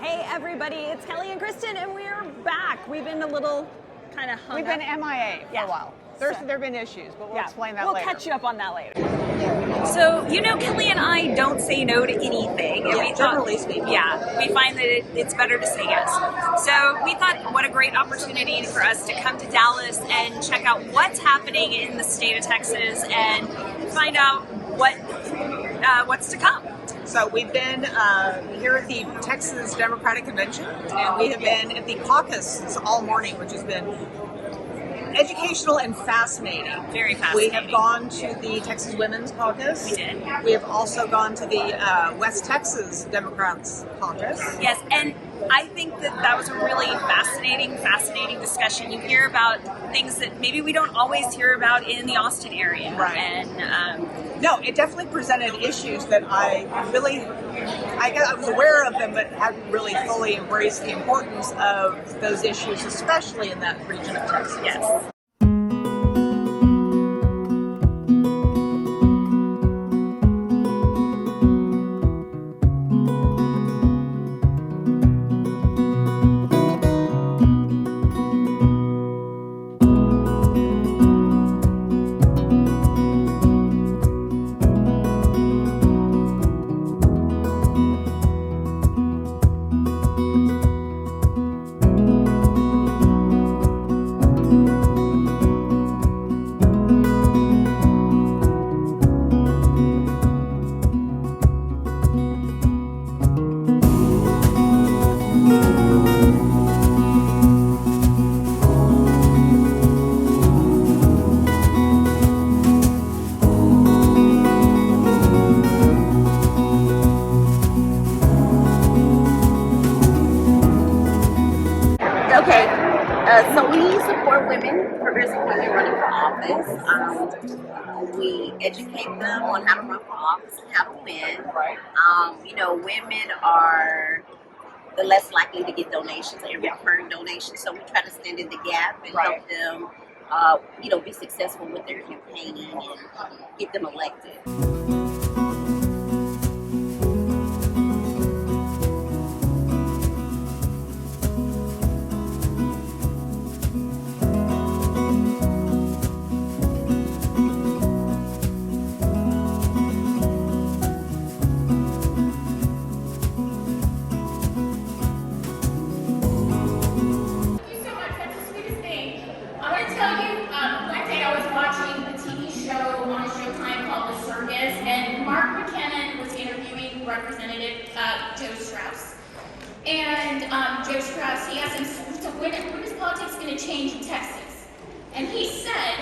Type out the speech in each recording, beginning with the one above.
Hey everybody, it's Kelly and Kristin, and we're back. We've been a little kind of hung We've been MIA for a while. There have been issues, but we'll explain that later. We'll catch you up on that later. So, Kelly and I don't say no to anything. And we thought, we find that it's better to say yes. So we thought, what a great opportunity for us to come to Dallas and check out what's happening in the state of Texas and find out what's to come. So we've been here at the Texas Democratic Convention, and we have been at the caucus all morning, which has been educational and fascinating. Very fascinating. We have gone to the Texas Women's Caucus. We did. We have also gone to the West Texas Democrats Caucus. Yes, and I think that was a really fascinating discussion. You hear about things that maybe we don't always hear about in the Austin area. Right. And no, it definitely presented issues that I was aware of them, but hadn't really fully embraced the importance of those issues, especially in that region of Texas. Yes. So we support women, progressive women running for office. We educate them on how to run for office and how to win. Women are the less likely to get donations, every recurring donation. So we try to stand in the gap and help them, be successful with their campaigning and get them elected. Representative Joe Straus. And Joe Straus, he asked him, so when is politics going to change in Texas? And he said,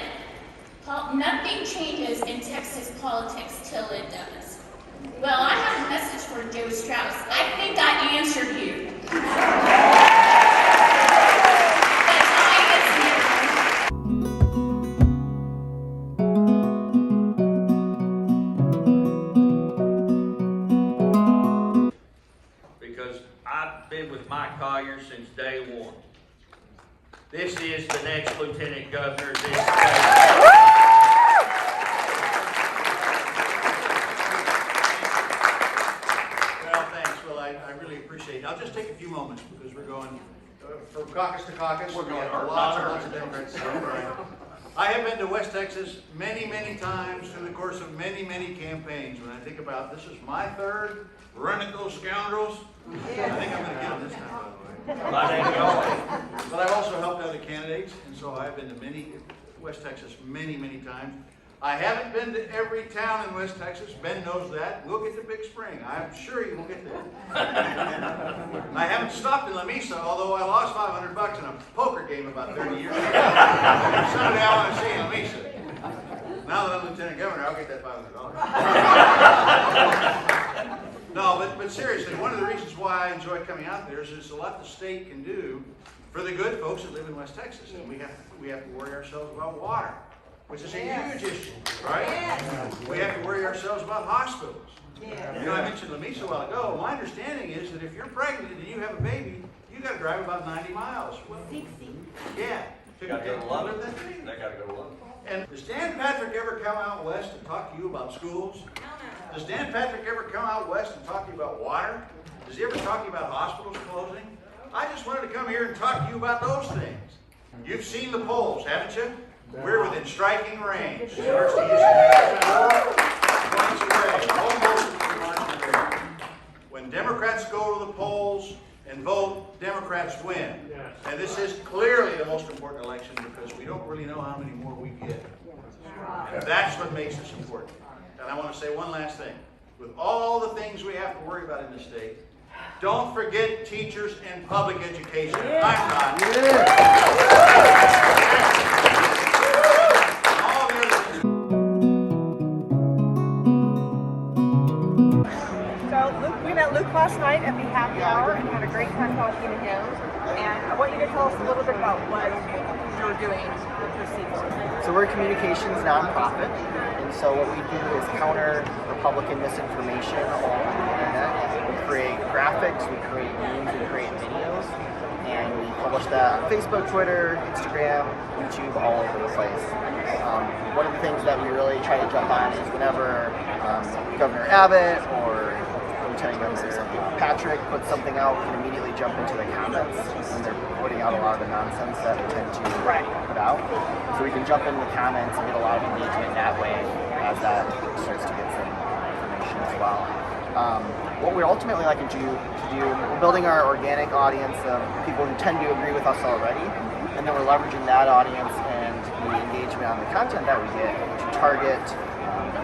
nothing changes in Texas politics till it does. Well, I have a message for Joe Straus. I think I answered you. I've been with Mike Collier since day one. This is the next lieutenant governor. Well, thanks. Well, I really appreciate it. I'll just take a few moments because we're going from caucus to caucus. We're going lots of Democrats. I have been to West Texas many times through the course of many campaigns. When I think about this is my third run at those scoundrels. I think I'm going to get them this time, by the way. But I've also helped other candidates, and so I've been to West Texas many times. I haven't been to every town in West Texas. Ben knows that. We'll get to Big Spring. I'm sure you will get there. I haven't stopped in La Mesa, although I lost $500 in a poker game about 30 years ago. Someday I want to see La Mesa. Now that I'm Lieutenant Governor, I'll get that $500. No, but seriously, one of the reasons why I enjoy coming out there is there's a lot the state can do for the good folks that live in West Texas. And we have to worry ourselves about water, which is a huge issue, right? Yes. We have to worry ourselves about hospitals. Yes. I mentioned La Mesa a while ago. My understanding is that if you're pregnant and you have a baby, you got to drive about 90 miles. Well, 60. Yeah. Got to go to London? They got to go to London. And does Dan Patrick ever come out west and talk to you about schools? Does Dan Patrick ever come out west and talk to you about water? Does he ever talk to you about hospitals closing? I just wanted to come here and talk to you about those things. You've seen the polls, haven't you? We're within striking range. The University of Houston points away. Almost demonstrably. When Democrats go to the polls and vote, Democrats win. And this is clearly the most important election because we don't really know how many more we get. And that's what makes this important. And I want to say one last thing. With all the things we have to worry about in the state, don't forget teachers and public education. I'm not. All the other things. So we met Luke last night at the happy hour and had a great time talking to him. And I want you to tell us a little bit about what you're doing this evening. So we're a communications nonprofit, and so what we do is counter Republican misinformation all over the internet. We create graphics, we create memes, we create videos, and we publish that on Facebook, Twitter, Instagram, YouTube, all over the place. One of the things that we really try to jump on is whenever Governor Abbott or Lieutenant Governor Patrick puts something out, we can immediately jump into the comments when they're putting out a lot of the nonsense that we tend to put out. So we can jump into the comments and get a lot of engagement that way as that starts to get some information as well. What we ultimately like to do, we're building our organic audience of people who tend to agree with us already, and then we're leveraging that audience and the engagement on the content that we get to target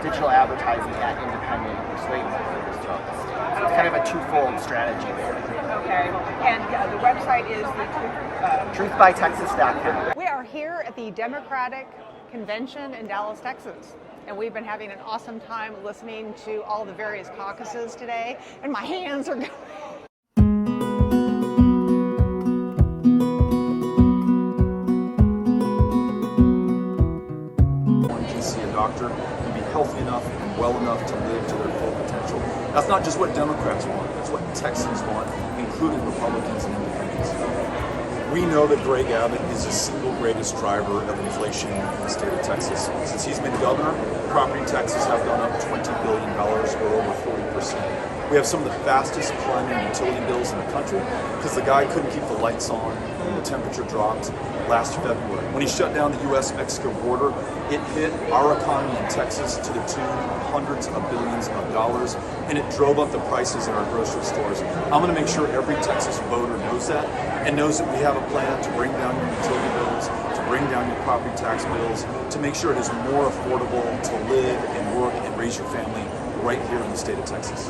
digital advertising at independent persuasion marketers throughout the state. So it's kind of a twofold strategy there. Okay, and the website is truthbytexas.com. We are here at the Democratic Convention in Dallas, Texas. And we've been having an awesome time listening to all the various caucuses today. And my hands are going. One can see a doctor and be healthy enough and well enough to live to their full potential. That's not just what Democrats want, that's what Texans want, including Republicans and independents. We know that Greg Abbott is the single greatest driver of inflation in the state of Texas. Since he's been governor, property taxes have gone up $20 billion, or over 40%. We have some of the fastest climbing utility bills in the country because the guy couldn't keep the lights on when the temperature dropped last February. When he shut down the U.S.-Mexico border, it hit our economy in Texas to the tune of hundreds of billions of dollars, and it drove up the prices in our grocery stores. I'm going to make sure every Texas voter knows that and knows that we have a plan to bring down your utility bills, to bring down your property tax bills, to make sure it is more affordable to live and work and raise your family right here in the state of Texas.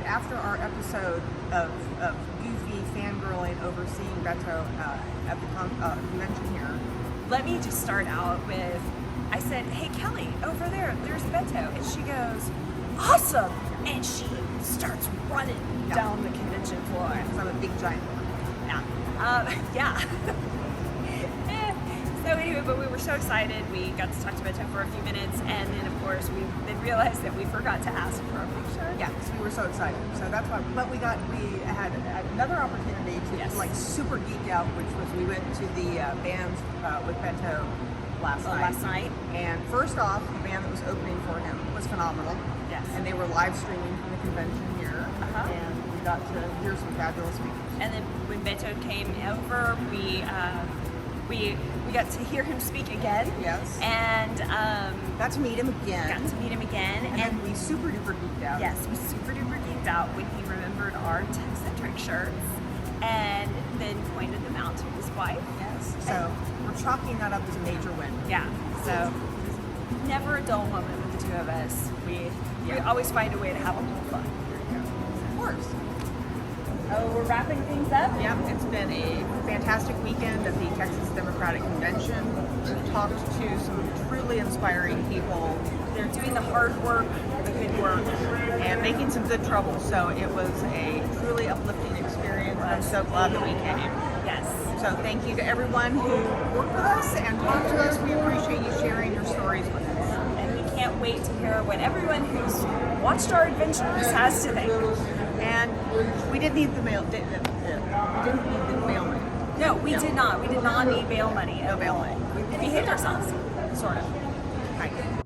After our episode of goofy fangirling over seeing Beto at the convention here. Let me just start out with, I said, hey Kelly, over there's Beto. And she goes, awesome! And she starts running down the convention floor. Because I'm a big giant woman. Yeah. So anyway, but we were so excited. We got to talk to Beto for a few minutes, and then of course we then realized that we forgot to ask for a picture. Yeah, because we were so excited. So that's why. But we had another opportunity to like super geek out, which was we went to the bands with Beto last night. And first off, the band that was opening for him was phenomenal. Yes. And they were live streaming from the convention here, and we got to hear some fabulous speakers. And then when Beto came over, we got to hear him speak again. Yes. And got to meet him again. And then we super duper geeked out. Yes, we super duper geeked out when he remembered our Tech-centric shirts and then pointed them out to his wife. Yes. So we're chalking that up as a major win. Yeah. So never a dull moment with the two of us. We always find a way to have a little fun. Of course. Oh, we're wrapping things up? Yep, it's been a fantastic weekend at the Texas Democratic Convention. We talked to some truly inspiring people. They're doing the hard work the good work and making some good trouble. So it was a truly uplifting experience. I'm so glad that we came. Yes. So thank you to everyone who worked with us and talked to us. We appreciate you sharing your stories with us. And we can't wait to hear what everyone who's watched our adventures has to think. And we didn't need the mail. We didn't need the bail money. No, we did not. We did not need bail money. No bail money. We behaved ourselves. Sort of. Right.